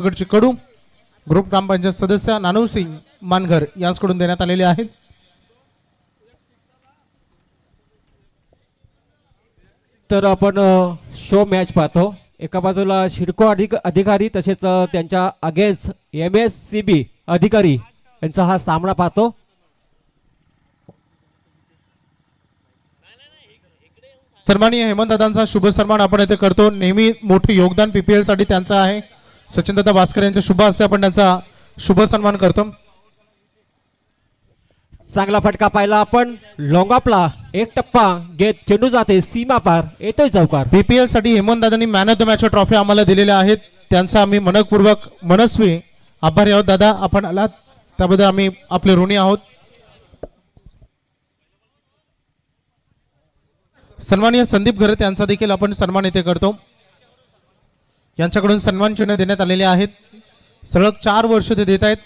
गडची कडू group ग्रामपंचायत सदस्य नानू सिंग मानघर यांच्याकडून देण्यात आलेले आहेत। तर आपण शो मॅच पाहतो। एका बाजूला शिडको अधिकारी तसेच त्यांच्या अगेन्स्ट MSCB अधिकारी यांचा हा सामना पाहतो। सन्माननीय हेमंत दादांचा शुभ सन्मान आपण येथे करतो। नेहमी मोठे योगदान PPL साठी त्यांचं आहे। सचिन दादा भास्कर यांच्या शुभ हस्ते आपण त्यांचा शुभ सन्मान करतो। चांगला फटका पाहिला आपण लोंगापला एक टप्पा घेत चेंडू जाते सीमा पार येतोय चौकार। PPL साठी हेमंत दादांनी man of the match trophy आम्हाला दिलेल्या आहेत, त्यांचा आम्ही मनपूर्वक मनस्वी आभारी आहोत। दादा आपण आलात त्याबद्दल आम्ही आपले ऋणी आहोत। सन्माननीय संदीप घरत यांचा देखील आपण सन्मान येथे करतो। यांच्याकडून सन्मान चिन्ह देण्यात आलेले आहेत। सलग 4 वर्ष ते देत आहेत,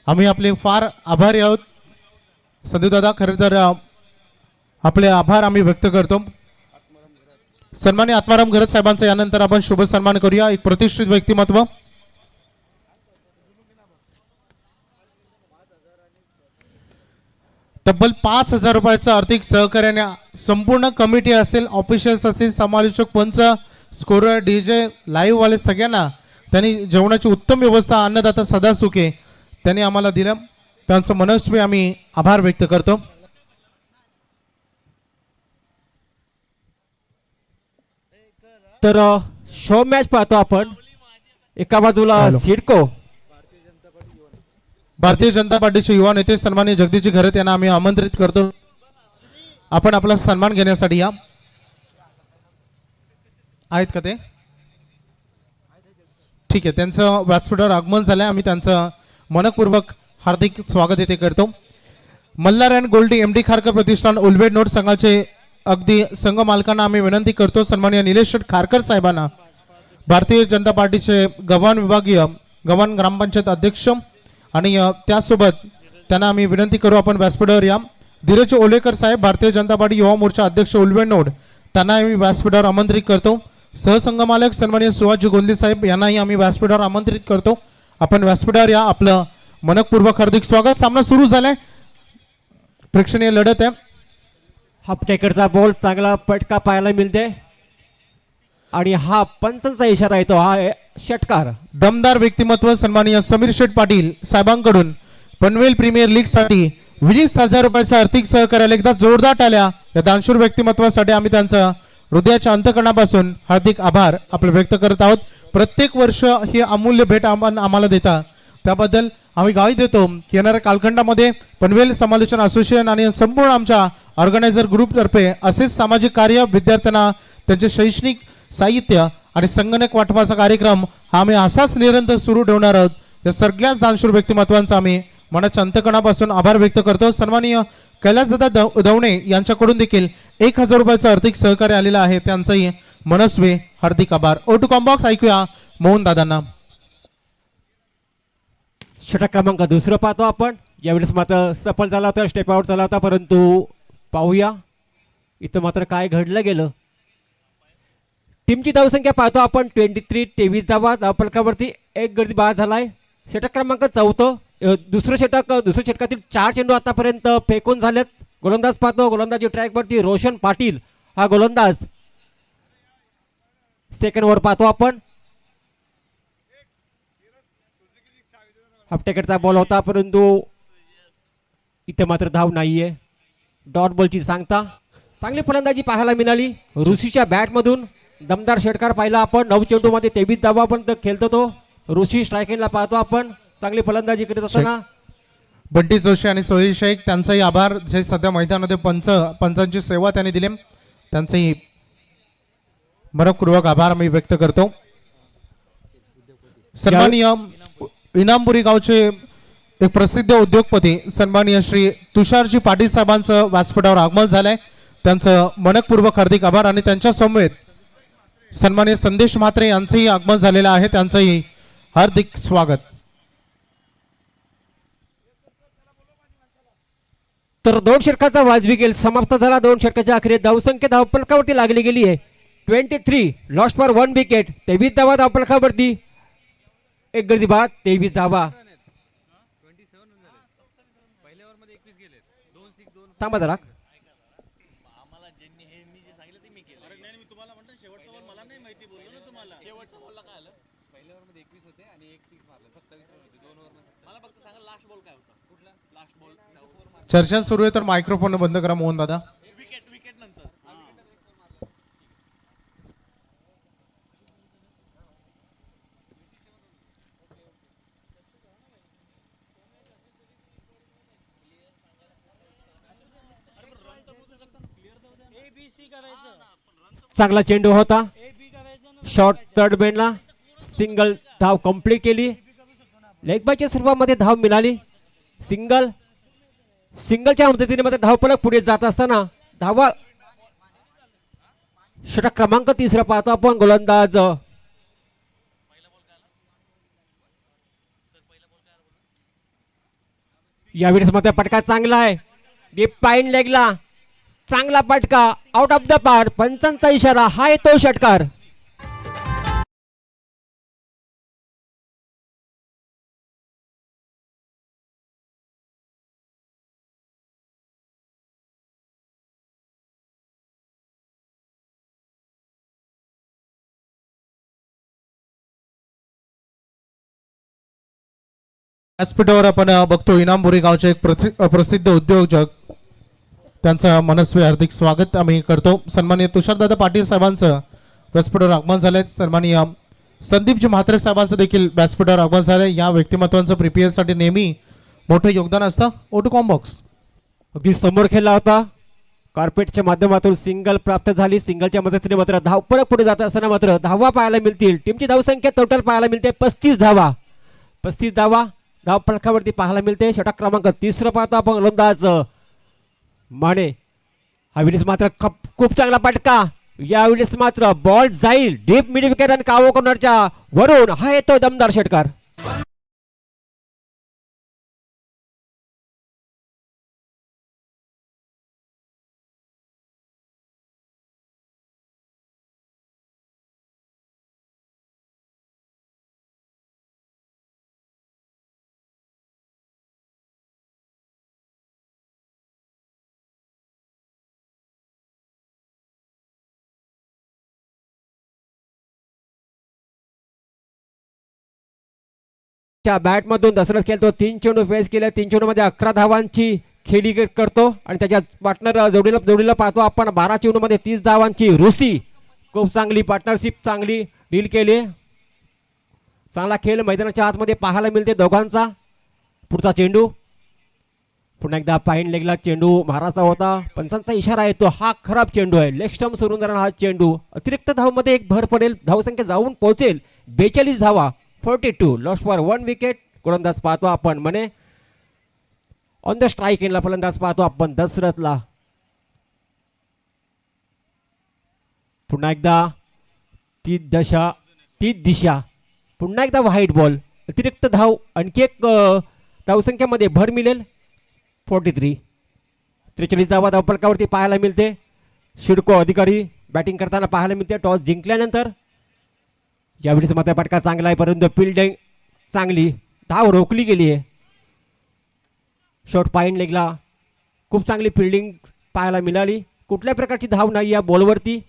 आम्ही आपले फार आभारी आहोत। संदीप दादा खरं तर आपले आभार आम्ही व्यक्त करतो। सन्माननीय आत्माराम घरत साहेबांचा यानंतर आपण शुभ सन्मान करूया। एक प्रतिष्ठित व्यक्तिमत्व तब्बल 5,000 रुपयाचा आर्थिक सहकार्याने संपूर्ण कमिटी असेल, ऑफिशियल्स असेल, समालोचक पंच, स्कोरर, DJ, लाईव्ह वाले सगळ्यांना त्यांनी जेवणाची उत्तम व्यवस्था अन्नदाता सदा सुखे त्यांनी आम्हाला दिलं, त्यांचं मनस्वी आम्ही आभार व्यक्त करतो। तर शो मॅच पाहतो आपण। एका बाजूला सिडको भारतीय जनता पार्टीचे युवा नेते सन्माननीय जगदीशजी घरत यांना आम्ही आमंत्रित करतो, आपण आपला सन्मान घेण्यासाठी या। आहेत का ते? ठीक आहे, त्यांचं व्यासपीठावर आगमन झालंय, आम्ही त्यांचं मनपूर्वक हार्दिक स्वागत येथे करतो। मल्हार अँड गोल्डी MD खारकर प्रतिष्ठान उलवेड नोट संघाचे अगदी संघ मालकांना आम्ही विनंती करतो, सन्माननीय निलेश खारकर साहेबांना, भारतीय जनता पार्टीचे गव्हाण विभागीय गव्हाण ग्रामपंचायत अध्यक्ष आणि त्यासोबत त्यांना आम्ही विनंती करू आपण व्यासपीठावर या। धीरज ओलेकर साहेब भारतीय जनता पार्टी युवा मोर्चा अध्यक्ष उलवेड नोड त्यांना आम्ही व्यासपीठावर आमंत्रित करतो। सहसंघ मालक सन्माननीय सुहासजी गोंदले साहेब यांनाही आम्ही व्यासपीठावर आमंत्रित करतो, आपण व्यासपीठावर या, आपलं मनपूर्वक हार्दिक स्वागत। सामना सुरू झालाय, प्रेक्षणीय लढत आहे। हाफ टेकरचा बॉल चांगला फटका पाहायला मिळते आणि हा पंचांचा इशारा येतो, हा षटकार। दमदार व्यक्तिमत्व सन्माननीय समीर शेठ पाटील साहेबांकडून पनवेल प्रीमियर लीग साठी 20,000 रुपयाचा आर्थिक सहकार्याला एकदा जोरदार टाळ्या या दानशूर व्यक्तिमत्वासाठी आम्ही त्यांचा हृदयाच्या अंतकरणापासून हार्दिक आभार आपले व्यक्त करत आहोत। प्रत्येक वर्ष ही अमूल्य भेट आम्हाला देता त्याबद्दल आम्ही ग्वाही देतो की येणाऱ्या कालखंडामध्ये पनवेल समालोचन असोसिएशन आणि संपूर्ण आमच्या ऑर्गनायझर ग्रुपतर्फे असेच सामाजिक कार्य, विद्यार्थ्यांना त्यांचे शैक्षणिक साहित्य आणि संगणक वाटपाचा कार्यक्रम हा आम्ही असाच निरंतर सुरू ठेवणार आहोत। या सगळ्याच दानशूर व्यक्तिमत्वांचा आम्ही मनाच्या अंतकरणापासून आभार व्यक्त करतो। सन्माननीय कैलासदादा दवणे यांच्याकडून देखील 1,000 रुपयाचं आर्थिक सहकार्य आलेलं आहे, त्यांचंही मनस्वी हार्दिक आभार। O2 कॉम्बॉक्स ऐकूया मोहन दादांना। षटक क्रमांक दुसरं पाहतो आपण। यावेळेस मात्र सफल झाला होता, स्टेप आउट झाला होता, परंतु पाहूया इथं मात्र काय घडलं गेलं। टीमची धावसंख्या पाहतो आपण 23 धावा, धावफलकावरती एक गडी बाद झालाय। षटक क्रमांक 4 दुसऱ्या षटकातील 4 चेंडू आतापर्यंत फेकून झालेत। गोलंदाज पाहतो, गोलंदाजी ट्रॅकवरती रोशन पाटील हा गोलंदाज। सेकंड ओव्हर पाहतो आपण। हाफ टेकरचा बॉल होता, परंतु इथे मात्र धाव नाहीये। डॉट बॉलची सांगता चांगली फलंदाजी पाहायला मिळाली ऋषीच्या बॅट मधून। दमदार षटकार पाहिला आपण, 9 चेंडू मध्ये 23 धावापर्यंत खेळतो तो ऋषी। स्ट्रायकिंगला पाहतो आपण, चांगली फलंदाजी करीत असताना बंटी जोशी आणि सोहेल शेख त्यांचाही आभार, जे सध्या मैदानामध्ये पंचांची सेवा त्यांनी दिली, त्यांचाही मनपूर्वक आभार आम्ही व्यक्त करतो। सन्माननीय इनामपुरी गावचे एक प्रसिद्ध उद्योगपती सन्माननीय श्री तुषारजी पाटील साहेबांचं व्यासपीठावर आगमन झालंय, त्यांचं मनपूर्वक हार्दिक आभार। आणि त्यांच्या समवेत सन्माननीय संदेश म्हात्रे यांचंही आगमन झालेलं आहे, त्यांचंही हार्दिक स्वागत। तर 2 षटकाचा वाजवी खेळ समाप्त झाला। 2 षटकाच्या अखेरीस धावसंख्या धावफलकावरती लागली गेली आहे 23, लॉस्ट फॉर 1 विकेट। 23 धावा धावफलकावरती एक गडी बाद 23 धावा. थांबा जरा. चर्चा सुरू आहे तर मायक्रोफोन बंद करा मोहन दादा. चांगला चेंडू होता. शॉर्ट थर्ड बेनला सिंगल धाव कंप्लीट केली. लेग बायच्या सर्वांमध्ये धाव मिळाली. सिंगलच्या मदतीने मध्ये धावफलक पुढे जात असताना धावा षटक क्रमांक 3 पाहतो आपण. गोलंदाज यावेळेस मध्ये पटका चांगला आहे. डीप पाईन लेगला चांगला पटका आउट ऑफ द पार. पंचांचा इशारा हा येतो षटकार. व्यासपीठावर आपण बघतो इनामपुरी गावचे एक प्रसिद्ध उद्योजक, त्यांचं मनस्वी हार्दिक स्वागत आम्ही करतो. सन्माननीय तुषारदादा पाटील साहेबांचं व्यासपीठावर आगमन झालंय. सन्माननीय संदीपजी म्हात्रे साहेबांचं देखील व्यासपीठावर आगमन झालंय. या व्यक्तिमत्वांचं प्रिपेअर साठी नेहमी मोठं योगदान असतं. ओटू कॉम्बॉक्स अगदी समोर खेळला होता. कार्पेटच्या माध्यमातून सिंगल प्राप्त झाली. सिंगलच्या मदतीने मात्र धावपळक पुढे जात असताना मात्र धावा पाहायला मिळतील. टीमची धावसंख्या टोटल पाहायला मिळते 35 धावा. 35 धावा धाव फलकावरती पाहायला मिळते. षटक क्रमांक 3 पाहतो आपण. गोलंदाज माने. हा वेळेस मात्र खूप चांगला पटका. यावेळेस मात्र बॉल जाईल डीप मिड विकेट आणि कावो कॉर्नरच्या वरून हा येतो दमदार षटकार. बॅट मधून दसरथ खेळतो. 3 चेंडू फेस केले. 3 चेंडू मध्ये 11 धावांची खेळी करतो आणि त्याच्या पार्टनर जोडीला पाहतो आपण. 12 चेंडू मध्ये 30 धावांची रुसी. खूप चांगली पार्टनरशिप, चांगली डील केली. चांगला खेळ मैदानाच्या आतमध्ये पाहायला मिळते दोघांचा. पुढचा चेंडू पुन्हा एकदा पाईन लेगला चेंडू माराचा होता. पंचांचा इशारा येतो हा खराब चेंडू आहे. लेग स्टंप सोडून जाणार हा चेंडू. अतिरिक्त धावमध्ये एक भर पडेल. धावसंख्या जाऊन पोहोचेल 42 धावा. 42 लॉस्ट फॉर 1 विकेट. गोलंदाज पाहतो आपण मने. ऑन द स्ट्राईक एंडला फलंदाज पाहतो आपण दशरथला. पुन्हा एकदा ती दिशा पुन्हा एकदा व्हाईट बॉल. अतिरिक्त धाव आणखी एक धावसंख्येमध्ये भर मिळेल. 43 43 धावा धावफलकावरती पाहायला मिळते. शिडको अधिकारी बॅटिंग करताना पाहायला मिळते. टॉस जिंकल्यानंतर यावेळेस मात्र पटका चांगला आहे परंतु फिल्डिंग चांगली. धाव रोखली गेली आहे. शॉर्ट पाईन लेगला खूप चांगली फिल्डिंग पाहायला मिळाली. कुठल्या प्रकारची धाव नाही या बॉलवरती.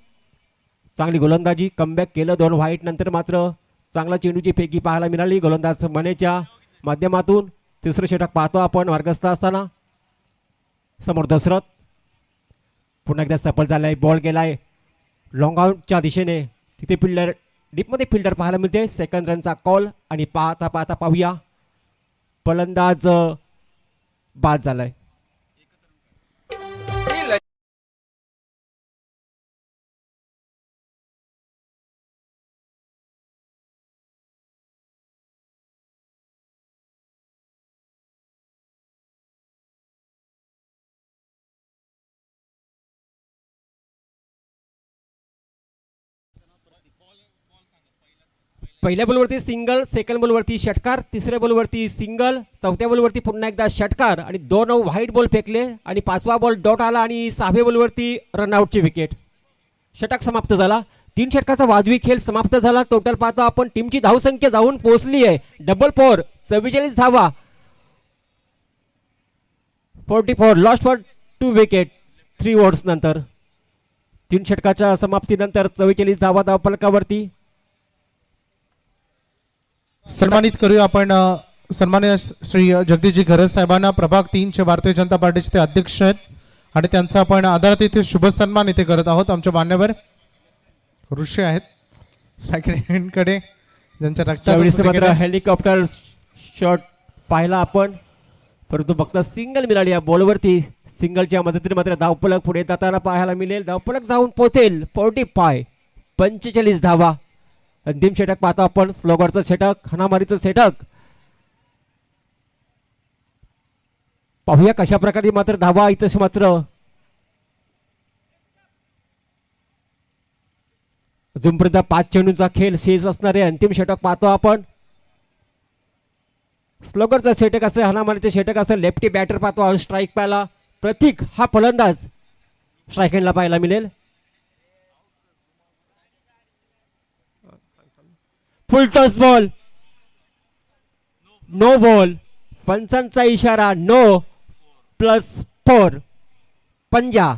चांगली गोलंदाजी. कमबॅक केलं 2 व्हाईट नंतर मात्र चांगला चेंडूची फेकी पाहायला मिळाली. गोलंदाज मनेच्या माध्यमातून 3रं षटक पाहतो आपण मार्गस्थ असताना. समोर दशरथ पुन्हा एकदा सफल झालाय. बॉल गेलाय लॉंग आउटच्या दिशेने. तिथे फिल्डर डीपमध्ये फिल्डर पाहायला मिळते. सेकंड रनचा कॉल आणि पाहता पाहता पाहूया फलंदाज बाद झालाय. पहिल्या बॉलवरती सिंगल, सेकंड बॉलवरती षटकार, 3ऱ्या बॉलवरती सिंगल, 4थ्या बॉलवरती पुन्हा एकदा षटकार आणि 2 व्हाईट बॉल फेकले आणि 5वा बॉल डॉट आला आणि 6व्या बॉलवरती रनआउटची विकेट. षटक समाप्त झाला. 3 षटकाचा वाजवी खेळ समाप्त झाला. टोटल पाहतो आपण टीमची धावसंख्या जाऊन पोहोचली आहे 4 44 धावा. 44 लॉस्ट फॉर 2 विकेट 3 ओव्हर्स नंतर. 3 षटकाच्या समाप्तीनंतर 44 धावा धावफलकावरती. सन्मानित करूया आपण सन्मान्य श्री जगदीशजी घरत साहेबांना, प्रभाग 3 चे भारतीय जनता पार्टीचे ते अध्यक्ष आहेत आणि त्यांचा आपण आदरातिथ्य शुभ सन्मान इथे करत आहोत. आमच्या मान्यवर ऋषी आहेत कडे ज्यांच्या मात्र हेलिकॉप्टर शॉट पाहिला आपण, परंतु फक्त सिंगल मिळाली या बॉलवरती. सिंगलच्या मदतीने मात्र धावफलक पुढे जाताना पाहायला मिळेल. धावफलक जाऊन पोहोचेल 45 धावा. अंतिम षटक पाहतो आपण, स्लोगरचं षटक, हाणामारीचं षटक. पाहूया कशा प्रकारे मात्र धावा इथं मात्र अजूनपर्यंत 5 चेंडूंचा खेळ शेष असणारे अंतिम षटक पाहतो आपण. स्लोगरचं षटक असेल, हाणामारीचं षटक असेल. लेफ्टी बॅटर पाहतो ऑन स्ट्राईक पाहिला. प्रतीक हा फलंदाज स्ट्राईक हँडला पाहायला मिळेल. Full toss ball, no ball. पंचांचा इशारा नो +4 पंजा.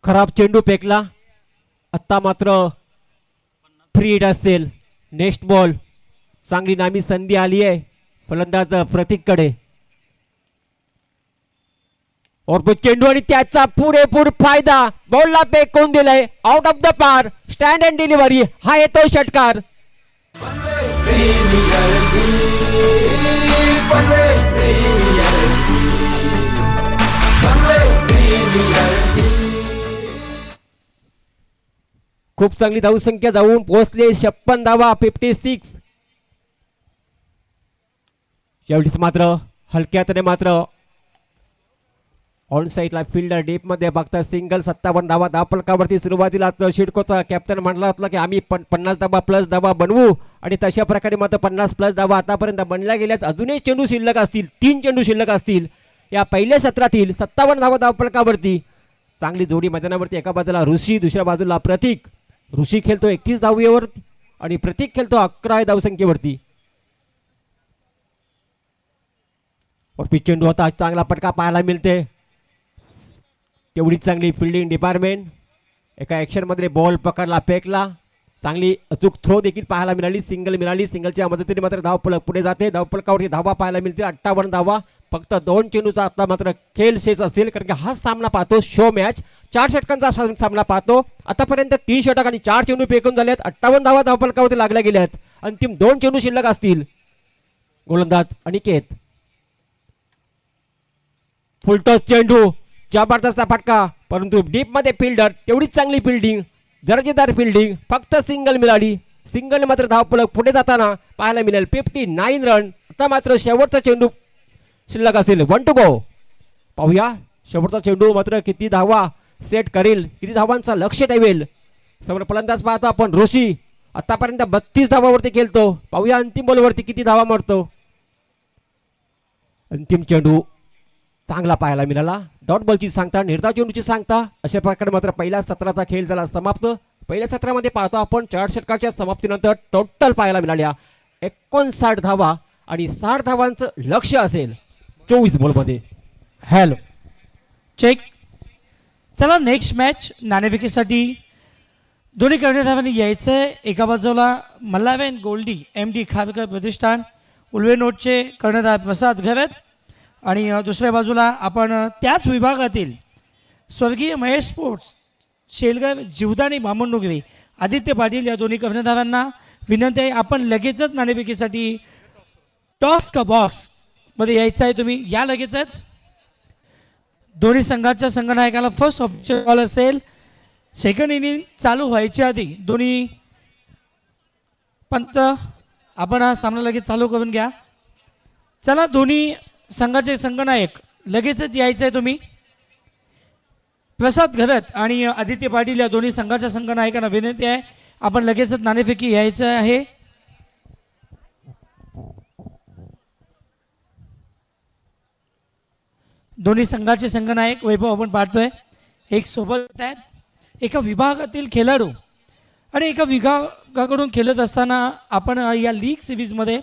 खराब चेंडू फेकला. आता मात्र फ्री हिट असेल. Next ball. चांगली नामी संधी आली आहे फलंदाज प्रतीक कडे. और चेंडू आणि त्याचा पुरेपूर फायदा. बॉलला फेकून दिलाय आउट ऑफ द पार. स्टँड अँड डिलिव्हरी हा येतो षटकार. खूप चांगली धावसंख्या जाऊन पोहोचले 56 धावा 56. यावेळीच मात्र हलक्यातने मात्र ऑन साईडला फिल्डर डीप मध्ये बघता सिंगल 57 धावा धावफलकावरती. सुरुवातीला शिडकोचा कॅप्टन म्हटला होता की आम्ही 50 धावा प्लस धावा बनवू आणि तशा प्रकारे मात्र 50 प्लस धावा आतापर्यंत बनल्या गेल्यात. अजूनही चेंडू शिल्लक असतील, 3 चेंडू शिल्लक असतील या पहिल्या सत्रातील. 57 धावा धावफलकावरती. चांगली जोडी मैदानावरती. एका बाजूला ऋषी, दुसऱ्या बाजूला प्रतीक. ऋषी खेळतो 31 धावेवर आणि प्रतीक खेळतो 11 धावसंख्येवरती. और पिच चेंडू होता, चांगला पटका पाहायला मिळते. तेवढीच चांगली फिल्डिंग डिपार्टमेंट. एका ॲक्शन मध्ये बॉल पकडला, फेकला. चांगली अचूक थ्रो देखील पाहायला मिळाली. सिंगल मिळाली. सिंगलच्या मदतीने मात्र धावफलक पुढे जाते. धावफलकावरती धावा पाहायला मिळतील 58 धावा. फक्त 2 चेंडूचा आता मात्र खेळ शेष असतील, कारण की हा सामना पाहतो शो मॅच. 4 षटकांचा सामना पाहतो. आतापर्यंत 3 षटक आणि 4 चेंडू फेकून झालेत. 58 धावा धावफलकावरती लागल्या गेल्यात. अंतिम 2 चेंडू शिल्लक असतील. गोलंदाज अनिकेत. फुलटॉस चेंडू, जबरदस्त फटका, परंतु डीप मध्ये फिल्डर. तेवढीच चांगली फिल्डिंग, दर्जेदार फिल्डिंग. फक्त सिंगल मिळाली. सिंगल मात्र धावफलक पुढे जाताना पाहायला मिळेल 59 रन. आता मात्र शेवटचा चेंडू शिल्लक असेल. 1 टू गो. पाहूया शेवटचा चेंडू मात्र किती धावा सेट करेल, किती धावांचा लक्ष ठेवेल. समोर फलंदाज पाहतो आपण ऋषी. आतापर्यंत 32 धावावरती खेळतो. पाहूया अंतिम बॉलवरती किती धावा मारतो. अंतिम चेंडू चांगला पाहायला मिळाला. डॉट बॉलची सांगता, निर्धाव चेंडूची सांगता. अशा प्रकारे मात्र पहिल्या सत्राचा खेळ झाला समाप्त. पहिल्या सत्रामध्ये पाहतो आपण 4 षटकाच्या समाप्तीनंतर टोटल पाहायला मिळाल्या 59 धावा आणि 60 धावांचं लक्ष असेल 24 बॉलमध्ये. Hello check. चला नेक्स्ट मॅच नाणेफेकीसाठी दोन्ही कर्णधारांनी यायचंय. एका बाजूला मल्लावेन गोल्डी MD खारकर प्रतिष्ठान उल्वेनोटचे कर्णधार प्रसाद घरत आणि दुसऱ्या बाजूला आपण त्याच विभागातील स्वर्गीय महेश स्पोर्ट्स शेलगर जीवदानी बामणडोंगरे आदित्य पाटील या दोन्ही कर्णधारांना विनंती आहे आपण लगेचच नाणेफेकीसाठी टॉस का बॉक्स मध्ये यायचं आहे. तुम्ही या लगेचच. दोन्ही संघाच्या संघनायकाला फर्स्ट ऑफिशियल बॉल असेल. सेकंड इनिंग चालू व्हायच्या आधी दोन्ही पंत आपण हा सामना लगेच चालू करून घ्या. चला दोन्ही संघाचे संघनायक लगेचच यायचं आहे. तुम्ही प्रसाद घरत आणि आदित्य पाटील या दोन्ही संघाच्या संघनायकांना विनंती आहे आपण लगेचच नाणेफेकी यायचं आहे. दोन्ही संघाचे संघनायक वैभव आपण पाहतोय एक सोबत आहेत. एका विभागातील खेळाडू आणि एका विभागाकडून खेळत असताना आपण या लीग सिरीजमध्ये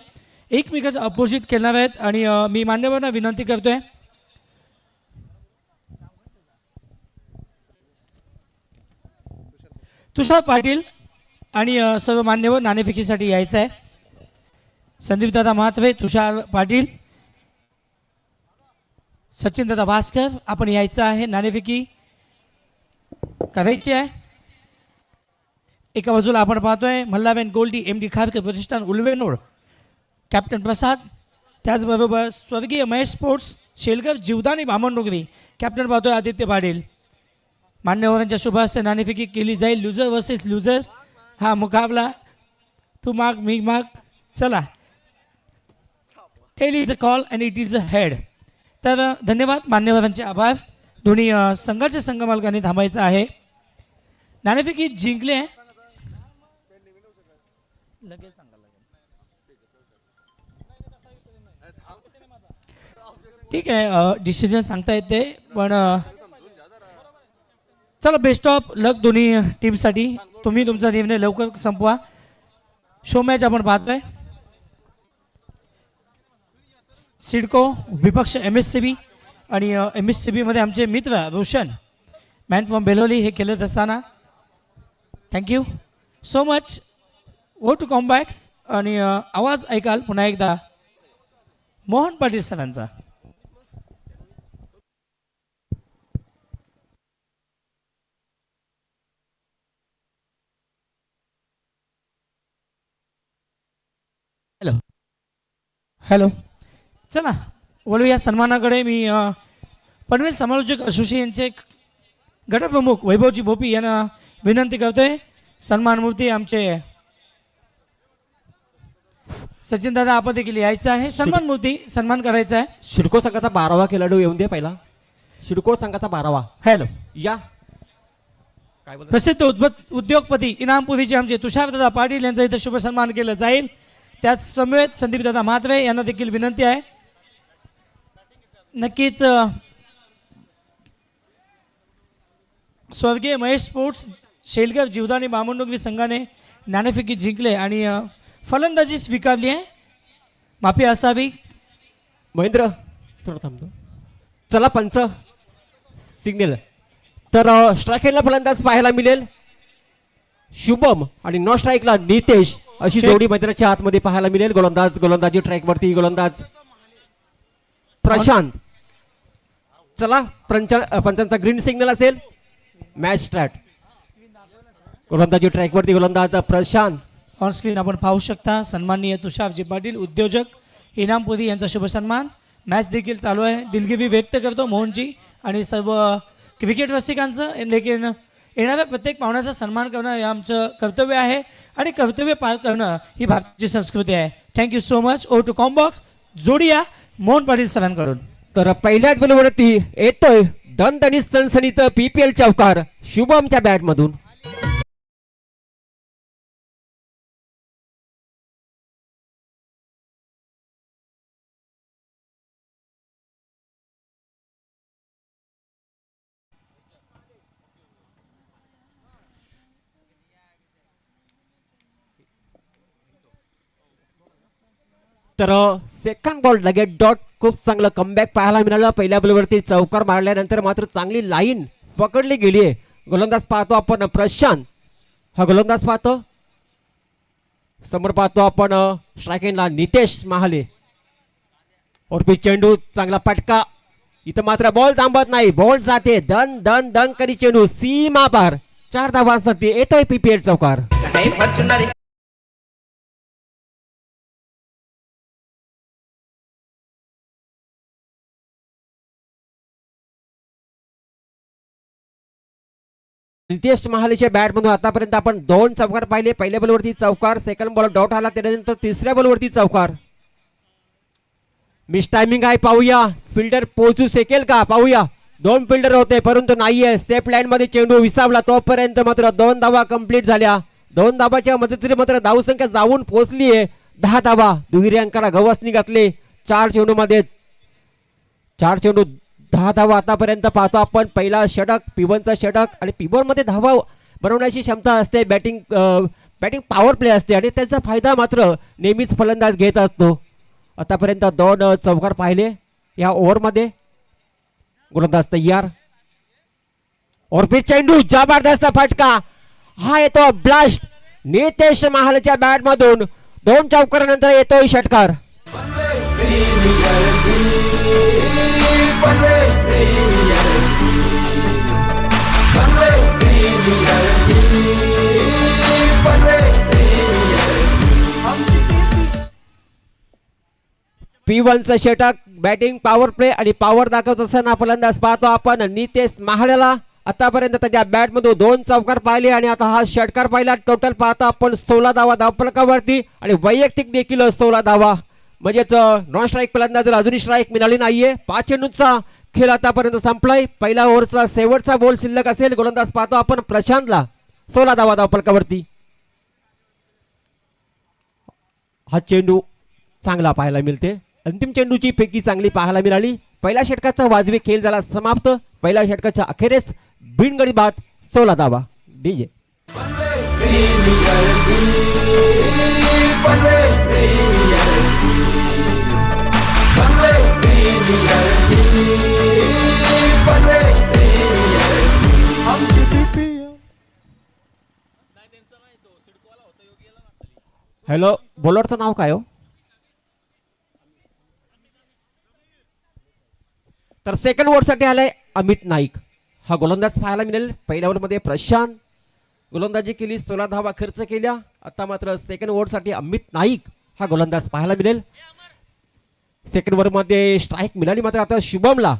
एकमेकाच्या अपोजिट खेळणार आहेत. आणि मी मान्यवरांना विनंती करतोय तुषार पाटील आणि सर्व मान्यवर नाणेफेकीसाठी यायचं आहे. संदीपदादा म्हात्रे, तुषार पाटील, सचिनदादा भास्कर आपण यायचं आहे. नाणेफेकी करायची आहे. एका बाजूला आपण पाहतोय मल्हारबेन गोल्डी MD खारकर प्रतिष्ठान उलवेनोड कॅप्टन प्रसाद, त्याचबरोबर स्वर्गीय महेश स्पोर्ट्स शेलकर जीवदानी बामणडोंगरी कॅप्टन पाहतोय आदित्य पाटील. मान्यवरांच्या शुभ हस्ते नाणेफेकी केली जाईल. लुजर वर्सेस लुजर हा मुकाबला, तू माग मी माग. चला, tail is a call and it is a head. तर धन्यवाद, मान्यवरांचे आभार. दोन्ही संघाच्या संघ मालकांनी थांबायचं आहे. नाणेफेकी जिंकले. ठीक आहे, डिसिजन सांगता येते पण चला, बेस्ट ऑफ लक दोन्ही टीमसाठी. तुम्ही तुमचा निर्णय लवकर संपवा. शो मॅच आपण पाहतोय. सिडको विपक्ष MSCB आणि MSCB मध्ये आमचे मित्र रोशन मॅन फ्रॉम बेलोली हे खेळत असताना थँक्यू सो मच. वो टू कॉम्बॅक्स आणि आवाज ऐकाल पुन्हा एकदा मोहन पाटील सरांचा. हॅलो हॅलो, चला वळूया सन्मानाकडे. मी पनवेल समालोचक असोसिएशनचे गटप्रमुख वैभवजी भोपी यांना विनंती करतोय. सन्मान मूर्ती आमचे सचिनदादा आपण देखील यायचं आहे. सन्मान मूर्ती सन्मान करायचा आहे. शिडको संघाचा 12वा खेळाडू येऊन दे पहिला. शिडको संघाचा 12वा. हॅलो या काय बोलतो? प्रसिद्ध उद्योगपती इनामपुरीचे आमचे तुषारदादा पाटील यांचा इथं शुभ सन्मान केला जाईल. त्याच समेत संदीपदादा म्हात्रे यांना देखील विनंती आहे. नक्कीच स्वर्गीय महेश स्पोर्ट्स शेलकर जीवदानी बामणडोंगरी संघाने नाणेफेकी जिंकले आणि फलंदाजी स्वीकारली आहे. माफी असावी. महेंद्र थोडं थांबतो. चला पंच सिग्नल. तर स्ट्राईकला फलंदाज पाहायला मिळेल शुभम आणि नॉन स्ट्राईकला नितेश अशी check. जोडी मैदानाच्या आतमध्ये पाहायला मिळेल. गोलंदाजी ट्रॅकवरती गोलंदाज प्रशांत. चला पंचांचा ग्रीन सिग्नल असेल. Match start. गोलंदाजी ट्रॅकवरती गोलंदाज प्रशांत. ऑन स्क्रीन आपण पाहू शकता सन्माननीय तुषारजी पाटील उद्योजक इनामपुरी यांचा शुभ सन्मान. मॅच देखील चालू आहे. दिलगिरी व्यक्त करतो मोहनजी आणि सर्व क्रिकेट रसिकांचं. लेकिन येणाऱ्या प्रत्येक पाहुण्याचा सन्मान करणं हे आमचं कर्तव्य आहे आणि कर्तव्य पार करणं ही भारताची संस्कृती आहे. Thank you so much. ओ टू कॉम्बॉक्स जोडिया मोहन पाटील सरांकडून. तर पहिल्याच बॉलवरती येतोय दणदणीत सणसणीत PPL चौकार शुभमच्या बॅट मधून. तर सेकंड बॉल लगेच डॉट. खूप चांगलं कमबॅक पाहायला मिळालं. पहिल्या बॉलवरती चौकार मारल्यानंतर मात्र चांगली लाईन पकडली गेली आहे. गोलंदाज पाहतो आपण प्रशांत. हा गोलंदाज पाहतो. समोर पाहतो आपण स्ट्रायकिंगला नितेश महाले. ओरपी चेंडू चांगला पटका. इथं मात्र बॉल थांबत नाही. बॉल जाते दन दन दन करी चेंडू सीमा पार. 4 धावांसाठी येतोय PPL चौकार. नितेश महालेच्या बॅटमधून आतापर्यंत आपण 2 चौकार पाहिले. पहिल्या बॉलवरती चौकार, सेकंड बॉल डॉट आला, त्यानंतर तिसऱ्या बॉलवरती चौकार. मिस टायमिंग आहे, पाहूया फिल्डर पोहोचू शकेल का, पाहूया. 2 फिल्डर होते परंतु नाहीये. सेफ लाईन मध्ये चेंडू विसावला. तोपर्यंत मात्र 2 धावा कंप्लीट झाल्या. 2 धावाच्या मदतीने मात्र धावसंख्या जाऊन पोहोचली आहे 10 धावा. दुहेरी अंकाला गवसणी घातले. 4 चेंडू मध्ये 4 चेंडू 10 धावा आतापर्यंत पाहतो आपण. पहिला षटक P1चा षटक आणि P1 मध्ये धावा बनवण्याची क्षमता असते. बॅटिंग पॉवर प्ले असते आणि त्याचा फायदा मात्र नेहमीच फलंदाज घेत असतो. आतापर्यंत 2 चौकार पाहिले या ओव्हरमध्ये. गोलंदाज तयार. और चेंडू जबरदस्त फटका. हा येतो ब्लास्ट. नितेश महालच्या बॅट मधून 2 चौकारानंतर येतोय षटकार. P1चं षटक बॅटिंग पॉवर प्ले आणि पॉवर दाखवत असताना फलंदाज पाहतो आपण नितेश महालेला. आतापर्यंत त्याच्या बॅट मधून 2 चौकार पाहिले आणि आता हा षटकार पाहिला. टोटल पाहता आपण 16 धावा धावफलकावरती आणि वैयक्तिक देखील 16 धावा. म्हणजेच नॉन स्ट्राईक फलंदाजाला अजूनही स्ट्राईक मिळाली नाहीये. 5 चेंडूंचा खेळ आतापर्यंत संपलाय. पहिला ओव्हरचा शेवटचा बॉल शिल्लक असेल. गोलंदाज पाहतो आपण प्रशांतला. 16 धावा धावफलकावरती. हा चेंडू चांगला पाहायला मिळते. अंतिम चेंडूची फेकी चांगली पाहायला मिळाली. पहिल्या षटकाचा वाजवी खेळ झाला समाप्त. पहिल्या षटकाच्या अखेरीस बिनगडी बाद 16 धावा. डीजे हॅलो, बॉलरचं नाव काय हो? तर सेकंड ओव्हरसाठी आलाय अमित नाईक. हा गोलंदाज पाहायला मिळेल. पहिल्या ओव्हरमध्ये प्रशांत गोलंदाजी केली, 16 धावा खर्च केल्या. आता मात्र सेकंड ओव्हरसाठी अमित नाईक हा गोलंदाज पाहायला मिळेल. सेकंड ओव्हरमध्ये स्ट्राईक मिळाली मात्र आता शुभमला.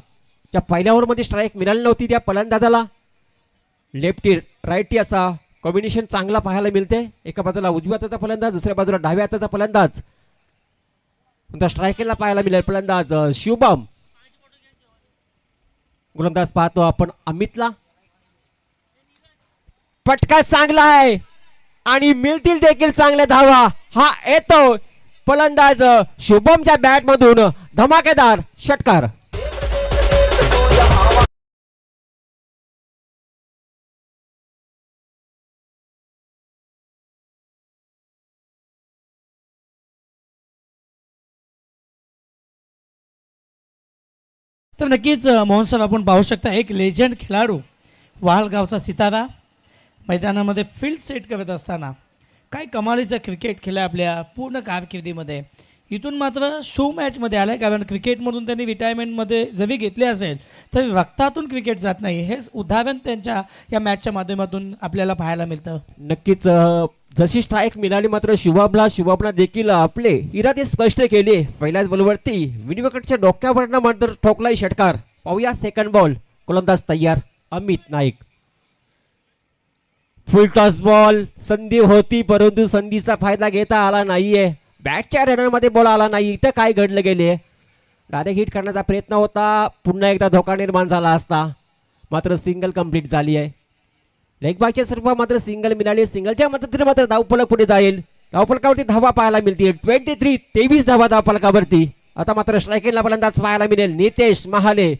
त्या पहिल्या ओव्हरमध्ये स्ट्राईक मिळाली नव्हती त्या फलंदाजाला. लेफ्टी राईटी असा कॉम्बिनेशन चांगला पाहायला मिळते. एका बाजूला उजव्या हाताचा फलंदाज, दुसऱ्या बाजूला डाव्या हाताचा फलंदाज. स्ट्रायकरला पाहायला मिळेल फलंदाज शुभम. गोलंदाज पाहतो आपण अमितला. फटका चांगला आहे आणि मिळतील देखील चांगल्या धावा. हा येतो फलंदाज शुभमच्या बॅट मधून धमाकेदार षटकार. तर नक्कीच मोहन साहेब आपण पाहू शकता एक लेजंड खेळाडू वाळगावचा सितारा मैदानामध्ये फील्ड सेट करत असताना काय कमालीचं क्रिकेट खेळलं आपल्या पूर्ण कारकिर्दीमध्ये. इथून मात्र शो मॅचमध्ये आलं आहे, कारण क्रिकेटमधून त्यांनी रिटायरमेंटमध्ये जरी घेतले असेल तरी रक्तातून क्रिकेट जात नाही. हेच उदाहरण त्यांच्या या मॅचच्या माध्यमातून आपल्याला पाहायला मिळतं. नक्कीच जशी स्ट्राईक मिळाली मात्र शुभमला देखील आपले इरादे स्पष्ट केले. पहिल्याच बॉलवरती विनिविकेटच्या डोक्यावरनं मात्र ठोकलाय षटकार. पाहूया सेकंड बॉल. गोलंदाज तयार अमित नाईक. फुल टॉस बॉल. संधी होती परंतु संधीचा फायदा घेता आला नाहीये. बॅटच्या रनरमध्ये बॉल आला नाही. इथं काय घडलं गेले. डायरेक्ट हिट करण्याचा प्रयत्न होता. पुन्हा एकदा धोका निर्माण झाला असता मात्र सिंगल कंप्लीट झाली आहे. लेग बायच्या स्वरूपात मात्र सिंगल मिळाली. सिंगलच्या मदतीने मात्र धावफलक पुढे जाईल. धावफलकावरती धावा पाहायला मिळतील. 23 धावा धावफलकावरती. आता मात्र स्ट्रायकिंगला फलंदाज पाहायला मिळेल नितेश महाले.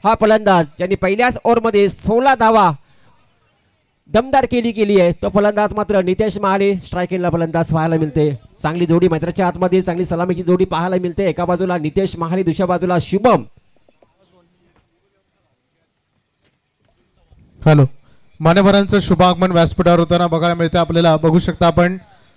हा फलंदाज ज्यांनी पहिल्याच ओव्हरमध्ये 16 धावा दमदार केली आहे तो फलंदाज मात्र नितेश महाले. स्ट्रायकिंगला फलंदाज पाहायला मिळते. चांगली जोडी मैदानाच्या आतमध्ये चांगली सलामीची जोडी पाहायला मिळते. एका बाजूला नितेश महाले, दुसऱ्या बाजूला शुभम. हॅलो, मान्यवरांचं शुभ आगमन व्यासपीठावर होताना बघायला मिळते आपल्याला. बघू शकता आपण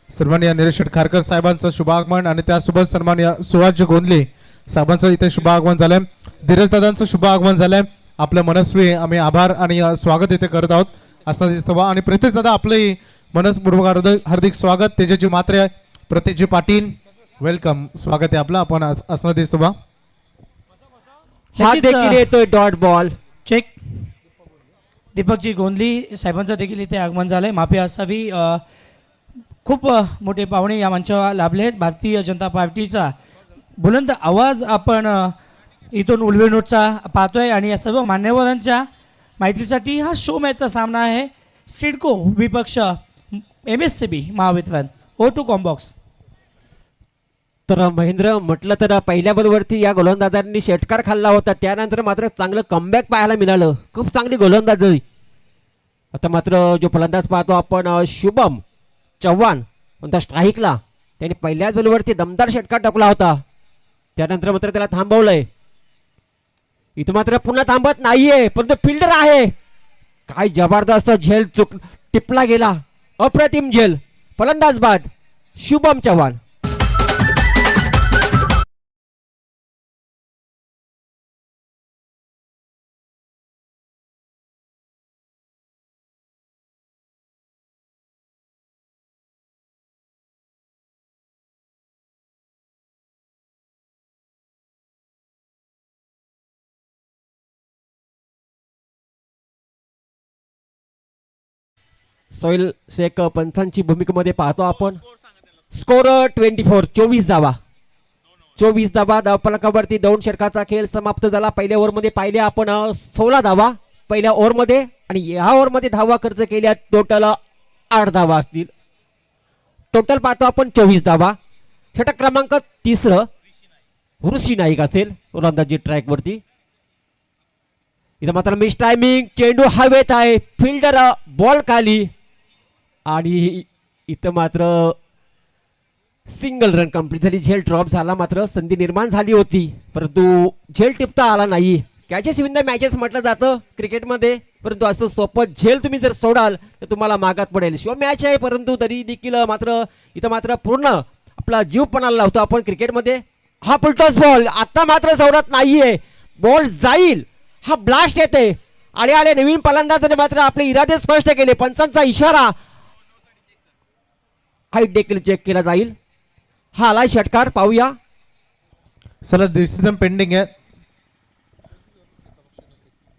सन्माननीय निलेश खारकर साहेबांचं शुभ आगमन आणि त्यासोबत सन्माननीय सुहास गोंधले साहेबांचं इथे शुभ आगमन झालंय. धीरज दादांचं शुभ आगमन झालंय. आपलं मनस्वी आम्ही आभार आणि स्वागत इथे करत आहोत असं दिसतं. आणि प्रितेश दादा आपलंही मनपूर्वक हार्दिक स्वागत. तेजस्वी मात्रे, प्रतीकजी पाटील वेलकम, स्वागत आहे आपलं. आपण असं दिसतं. हा देखील येतोय डॉट बॉल. चेक. दीपकजी गोंधली साहेबांचं देखील इथे आगमन झालं आहे. माफी असावी. खूप मोठे पाहुणे या मंचावर लाभले आहेत. भारतीय जनता पार्टीचा बुलंद आवाज आपण इथून उलवेनोटचा पाहतोय आणि या सर्व मान्यवरांच्या माहितीसाठी हा शो मॅचचा सामना आहे. सिडको विपक्ष MSCB महावितरण. O2 combox. तर महेंद्र म्हटलं तर पहिल्या बॉलवरती या गोलंदाजांनी षटकार खाल्ला होता, त्यानंतर मात्र चांगलं कमबॅक पाहायला मिळालं. खूप चांगली गोलंदाजी. आता मात्र जो फलंदाज पाहतो आपण शुभम चव्हाण कोणता स्ट्राईकला, त्याने पहिल्याच बॉलवरती दमदार षटकार टाकला होता, त्यानंतर मात्र त्याला थांबवलंय. इथं मात्र पुन्हा थांबत नाहीये, परंतु फिल्डर आहे. काय जबरदस्त झेल टिपला गेला, अप्रतिम झेल. फलंदाज बाद शुभम चव्हाण. सोहेल शेख पंचांची भूमिकेमध्ये पाहतो आपण. स्कोर 24, 24 धावा. 24 धावा. धावफलकावरती 2 षटकाचा खेळ समाप्त झाला. पहिल्या ओव्हरमध्ये पाहिले आपण 16 धावा पहिल्या ओव्हरमध्ये, आणि या ओव्हरमध्ये धावा खर्च केल्या टोटल 8 धावा असतील. टोटल पाहतो आपण 24 धावा. षटक क्रमांक 3 ऋषी नाईक असेल गोलंदाजी ट्रॅक वरती. इथं मात्र मिस टायमिंग, चेंडू हवेत आहे, फिल्डर बॉल खाली, आणि इथं मात्र सिंगल रन कंप्लीट झाली. झेल ड्रॉप झाला, मात्र संधी निर्माण झाली होती, परंतु झेल टिपता आला नाही. कॅचेस विन द मॅचेस म्हटलं जातं क्रिकेटमध्ये, परंतु असं सोपं झेल तुम्ही जर सोडाल तर तुम्हाला मागात पडेल. शिवाय मॅच आहे, परंतु तरी देखील मात्र इथं मात्र पूर्ण आपला जीव पणाला लावतो आपण क्रिकेटमध्ये. हा फुलटॉस बॉल आता मात्र सोडत नाहीये, बॉल जाईल. हा ब्लास्ट येते, आले नवीन फलंदाजाने मात्र आपले इरादे स्पष्ट केले. पंचांचा इशारा, हाईट देखील चेक केला जाईल. हा आलाय षटकार, पाहूया. चला, डिसिजन पेंडिंग आहे.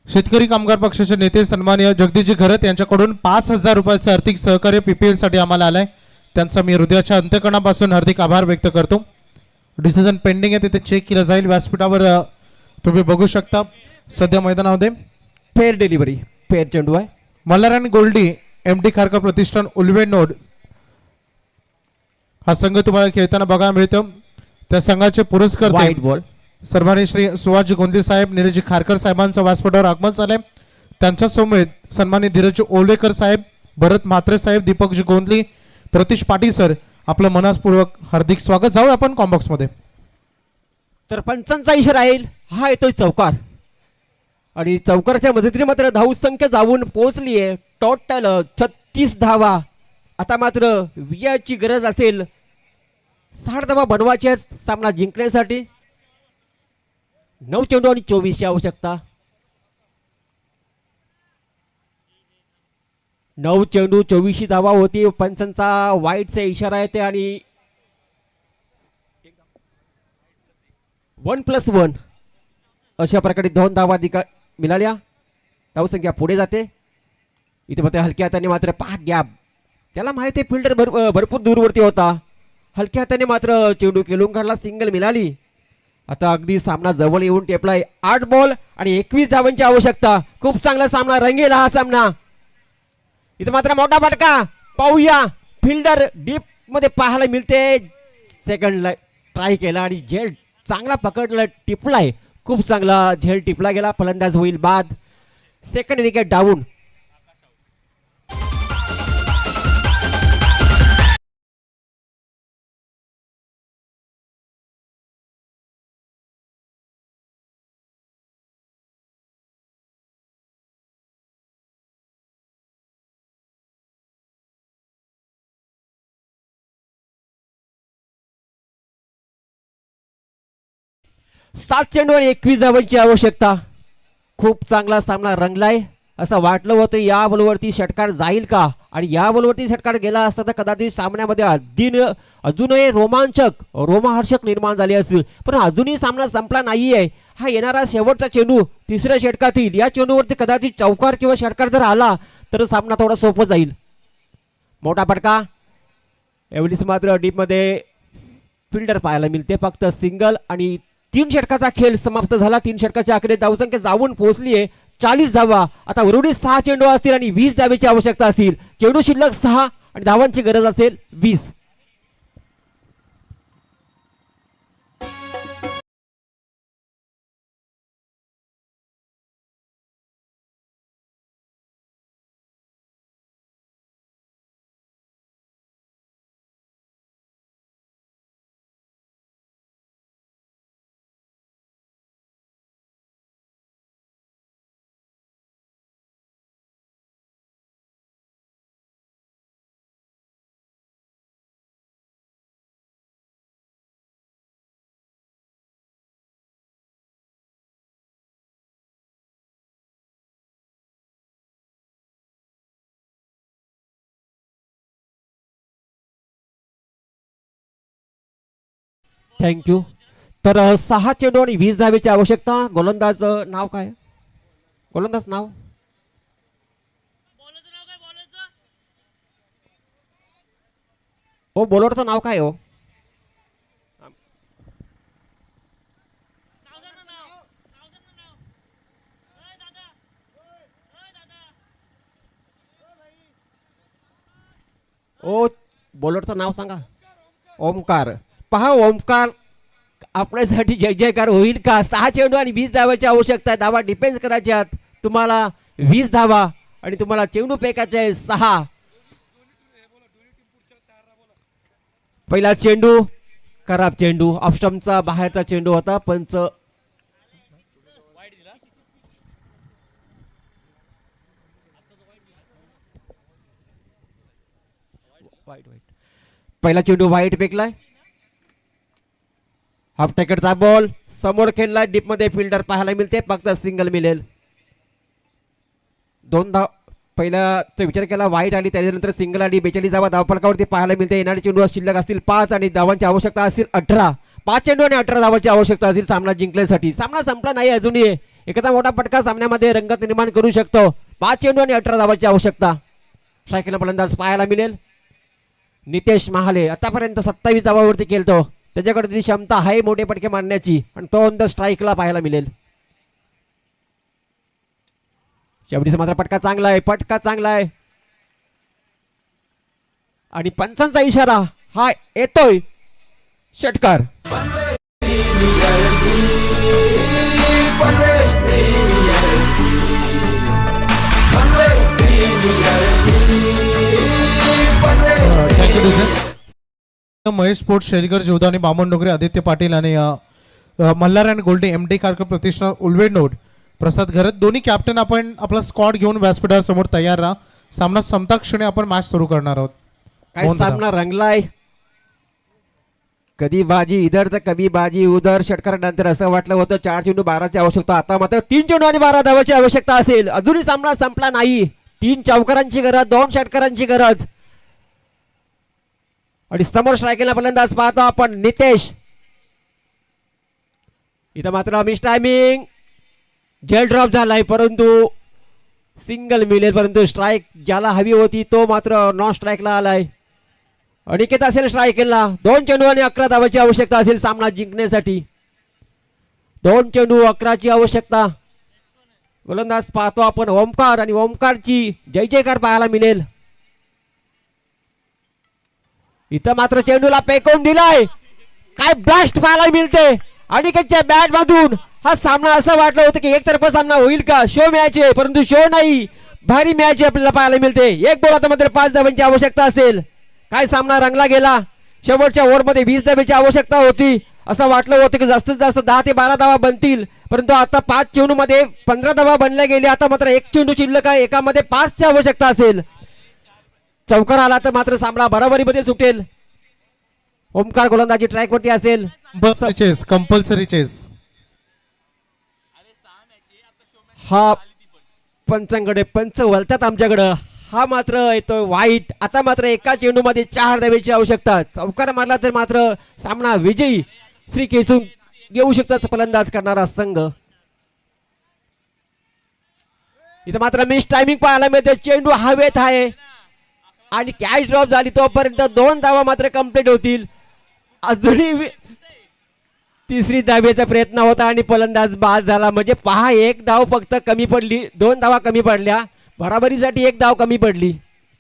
शेतकरी कामगार पक्षाचे नेते सन्माननीय जगदीशजी घरत यांच्याकडून 5,000 रुपयाचे आर्थिक सहकार्य PPL साठी आम्हाला आलाय. त्यांचा मी हृदयाच्या अंतःकरणापासून हार्दिक आभार व्यक्त करतो. डिसिजन पेंडिंग आहे, तिथे चेक केलं जाईल. व्यासपीठावर तुम्ही बघू शकता. सध्या मैदानामध्ये फेअर डिलिव्हरी, फेअर चेंडू आहे. मल्हार गोल्डी MD खारकर प्रतिष्ठान उल्वे नोड हा संघ तुम्हाला खेळताना बघायला मिळतो. त्या संघाचे पुरस्कार वाईट बॉल. सन्माननीय श्री सुभाषजी गोंदले साहेब, निरजी खारकर साहेबांचं व्यासपीठावर आगमन झालंय. त्यांच्या समवेत सन्माननीय धीरज ओलवेकर साहेब, भरत म्हात्रे साहेब, दीपकजी गोंदली, प्रतीश पाटील सर, आपलं मनस्पूर्वक हार्दिक स्वागत. जाऊ आपण कॉम्बॉक्स मध्ये. तर पंचांचा इशारा येईल, हा येतोय चौकार, आणि चौकारच्या मदतीने मात्र धावसंख्या जाऊन पोहोचली आहे. टोटल 36 धावा. आता मात्र विजयाची गरज असेल, 60 धावा बनवायच्या सामना जिंकण्यासाठी. 9 चेंडू आणि 24 ची आवश्यकता. 9 चेंडू 24 धावा होती. पंचांचा वाईटचा इशारा येते, आणि 1+1 अशा प्रकारे 2 धावा मिळाल्या. धावसंख्या पुढे जाते. इथे मात्र हलक्या हाताने मात्र पाक गॅप, त्याला माहिती आहे फिल्डर भरपूर दूरवरती होता. हलक्या हाताने मात्र चेंडू खेळून काढला, सिंगल मिळाली. आता अगदी सामना जवळ येऊन टेपलाय. 8 बॉल आणि 21 धावांची आवश्यकता. खूप चांगला सामना रंगेल हा सामना. इथं मात्र मोठा फटका, पाहूया. फिल्डर डीप मध्ये पाहायला मिळते. सेकंड ट्राय केला आणि झेल चांगला पकडला, टिपलाय. खूप चांगला झेल टिपला गेला. फलंदाज होईल बाद. Second wicket down. सात चेंडू आणि 21 धावांची आवश्यकता. खूप चांगला सामना रंगलाय. असं वाटलं होतं या बॉलवरती षटकार जाईल का, आणि या बॉलवरती षटकार गेला असता तर कदाचित सामन्यामध्ये अजूनही रोमहर्षक निर्माण झाले असतील. पण अजूनही सामना संपला नाहीये. हा येणारा शेवटचा चेंडू तिसऱ्या षटकातील, या चेंडूवरती कदाचित चौकार किंवा षटकार जर आला तर सामना थोडा सोपं जाईल. मोठा फटका. एवढीच मात्र डीप मध्ये फिल्डर पाहायला मिळते. फक्त सिंगल, आणि 3 षटकाचा खेळ समाप्त झाला. 3 षटकाच्या आकडे धावसंख्या जाऊन पोहोचली आहे 40 धावा. आता उर्वरित 6 चेंडू असतील आणि 20 धावेची आवश्यकता असतील. चेंडू शिल्लक 6 आणि धावांची गरज असेल 20. थँक्यू. तर 6 चेंडू आणि 20 धावेची आवश्यकता. गोलंदाज नाव काय? गोलंदाज नाव हो, बॉलरचं नाव काय हो? ओ, बॉलरचं नाव सांगा. ओमकार. पहा ओमकार, आपल्यासाठी जय जयकार होईल का? 6 चेंडू आणि 20 धावाची आवश्यकता आहे. धावा डिफेन्स करायच्यात तुम्हाला. 20 धावा आणि तुम्हाला चेंडू फेकायचे आहे 6. पहिला चेंडू खराब चेंडू, ऑफस्टम्पचा बाहेरचा चेंडू होता. पंच पहिला चेंडू वाईट फेकलाय. हाफ टॅकेटचा बॉल समोर खेळला. डीप मध्ये फिल्डर पाहायला मिळते. फक्त सिंगल मिळेल. 2 धाव पहिल्याचा विचार केला, वाईट आली, त्याच्यानंतर सिंगल आली. 42 धावा धावफलकावरती पाहायला मिळते. येणारे चेंडू शिल्लक असतील 5 आणि धावांची आवश्यकता असेल 18. 5 चेंडू आणि 18 धावांची आवश्यकता असेल सामना जिंकण्यासाठी. सामना संपला नाही अजूनही. एखादा मोठा फटका सामन्यामध्ये रंगत निर्माण करू शकतो. 5 चेंडू आणि 18 धावांची आवश्यकता. स्ट्रायकला फलंदाज पाहायला मिळेल नितेश महाले. आतापर्यंत 27 धावावरती खेळतो. त्याच्याकडे ती क्षमता आहे मोठे फटके मारण्याची आणि तो ऑन द स्ट्राईकला पाहायला मिळेल. शेवटीचा मात्र फटका चांगला आहे. फटका चांगला आहे आणि पंचांचा इशारा हा येतोय. षटकार. महेश स्पोर्ट, शेलकर जीवदानी, बामण डोंगरे, आदित्य पाटील आणि मल्हार अँड गोल्डी एमडी कारकर प्रतिष्ठान उलवेडनोड, प्रसाद घरत दोन्ही कॅप्टन आपण आपला स्क्वॉड घेऊन व्यासपीठावर समोर तयार राहा. सामना संपता क्षणी आपण मॅच सुरू करणार आहोत. काय सामना रंगलाय. कधी बाजी इधर तर कधी बाजी उधर. षटकार नंतर असं वाटलं होतं 4 चेंडू 12ची आवश्यकता. आता मात्र 3 चेंडू आणि 12 धावांची आवश्यकता असेल. अजूनही सामना संपला नाही. 3 चौकारांची गरज, 2 षटकारांची गरज. आणि समोर स्ट्रायकिंगला फलंदाज पाहतो आपण नितेश. इथं मात्र मिस टायमिंग, जेल ड्रॉप झालाय परंतु सिंगल मिळेल. परंतु स्ट्राईक ज्याला हवी होती तो मात्र नॉन स्ट्राईकला आलाय. अनिकेत असेल स्ट्रायकिंगला. 2 चेंडू आणि 11 धावांची आवश्यकता असेल सामना जिंकण्यासाठी. 2 चेंडू 11ची आवश्यकता. गोलंदाज पाहतो आपण ओमकार आणि ओमकारची जय जयकार पाहायला मिळेल. इथं मात्र चेंडूला फेकून दिलाय. काय ब्लास्ट पाहायला मिळते अनिकेतच्या बॅट मधून. हा सामना असं वाटलं होतं की एकतर्फा सामना होईल का, शो मॅच आहे, परंतु शो नाही, भारी मॅच आपल्याला पाहायला मिळते. एक बॉल आता मात्र 5 धावांची आवश्यकता असेल. काय सामना रंगला गेला. शेवटच्या ओव्हरमध्ये 20 धावांची आवश्यकता होती. असं वाटलं होतं की जास्तीत जास्त 10 ते 12 धावा बनतील, परंतु आता 5 चेंडू मध्ये 15 धावा बनल्या गेल्या. आता मात्र 1 चेंडू शिल्लक आहे. एकामध्ये 5 ची आवश्यकता असेल. चौकार आला तर मात्र सामना बरोबरीमध्ये सुटेल. ओमकार गोलंदाजी ट्रॅक वरती असेल. Chase compulsory chase. हा पंचांकडे पंच वलतात आमच्याकडं. हा मात्र येतो वाईट. आता मात्र एका चेंडू मध्ये 4 धावेची आवश्यकता. चौकार मारला तर मात्र सामना विजयी श्री केसू घेऊ शकतात फलंदाज करणारा संघ. इथं मात्र मिस टायमिंग पाहायला मिळते. चेंडू हवेत आहे आणि कॅच ड्रॉप झाली तोपर्यंत 2 धावा मात्र कंप्लीट होतील. अजूनही तिसरी धावेचा प्रयत्न होता आणि फलंदाज बाद झाला. म्हणजे पहा 1 धाव फक्त कमी पडली. 2 धावा कमी पडल्या. बराबरीसाठी 1 धाव कमी पडली.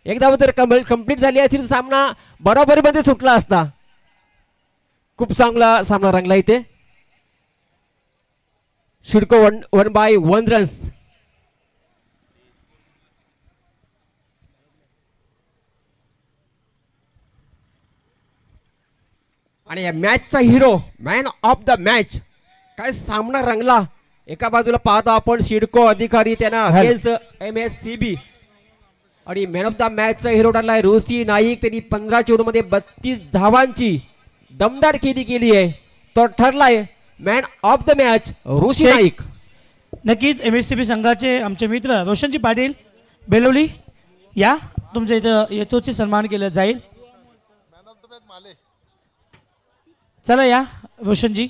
1 धाव जर कंप्लीट झाली असेल सामना बरोबरीमध्ये सुटला असता. खूप चांगला सामना रंगला इथे. शिडको 1/1 रन्स. आणि या मॅचचा hero, man of the match. काय सामना रंगला. एका बाजूला पाहतो आपण शिडको अधिकारी त्यांना अगेन्स्ट MSCB आणि मॅन ऑफ द मॅचचा हिरो ठरलाय रोसी नाईक. त्यांनी 15 चेंडू मध्ये 32 धावांची दमदार खेळी केली आहे. तो ठरलाय man of the match Rosy Naik. नक्कीच MSCB संघाचे आमचे मित्र रोशनजी पाटील बेलोली या तुमच्या इथं येतोचे सन्मान केलं जाईल. चला या रोशनजी.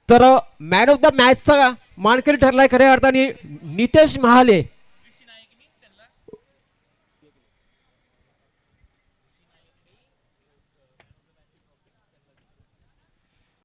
तर मॅन ऑफ द मॅचचा मानकरी ठरलाय खऱ्या अर्थाने नितेश महाले.